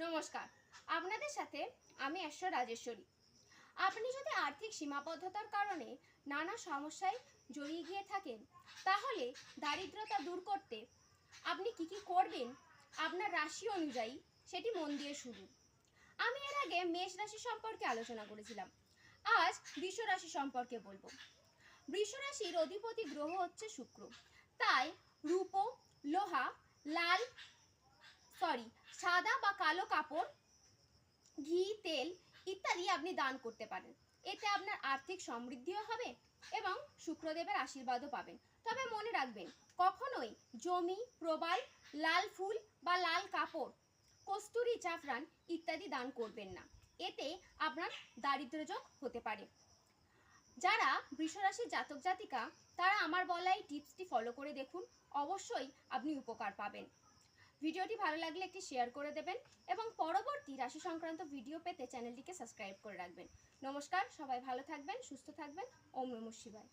নমস্কার, আপনাদের সাথে আমি ঈশ্বর রাজেশ্বরী। আপনি যদি আর্থিক সীমাবদ্ধতার কারণে নানা সমস্যায় জড়িয়ে গিয়ে থাকেন, তাহলে দারিদ্রতা দূর করতে আপনি কি করবেন আপনার রাশি অনুযায়ী সেটি মন দিয়ে শুনুন। আমি এর আগে মেষ রাশি সম্পর্কে আলোচনা করেছিলাম। আজ বৃষ রাশি সম্পর্কে বলবো। বৃষ রাশির অধিপতি গ্রহ হচ্ছে শুক্র, তাই রূপো, লোহা, লাল সাদা বা কালো কাপড়, ঘি, তেল ইত্যাদি আপনি দান করতে পারেন। এতে আপনার আর্থিক সমৃদ্ধিও হবে এবং শুক্রদেবের আশীর্বাদও পাবেন। তবে মনে রাখবেন, কখনোই জমি, প্রবাল, লাল ফুল বা লাল কাপড়, কস্তুরি, জাফরান ইত্যাদি দান করবেন না। এতে আপনার দারিদ্র্যযোগ হতে পারে। যারা বৃষরাশির জাতক জাতিকা, তারা আমার বলা এই টিপসটি ফলো করে দেখুন, অবশ্যই আপনি উপকার পাবেন। ভিডিওটি ভালো লাগলে একটি শেয়ার করে দেবেন এবং পরবর্তী রাশি সংক্রান্ত ভিডিও পেতে চ্যানেলটিকে সাবস্ক্রাইব করে রাখবেন। নমস্কার, সবাই ভালো থাকবেন, সুস্থ থাকবেন। ওম নমঃ শিবায়।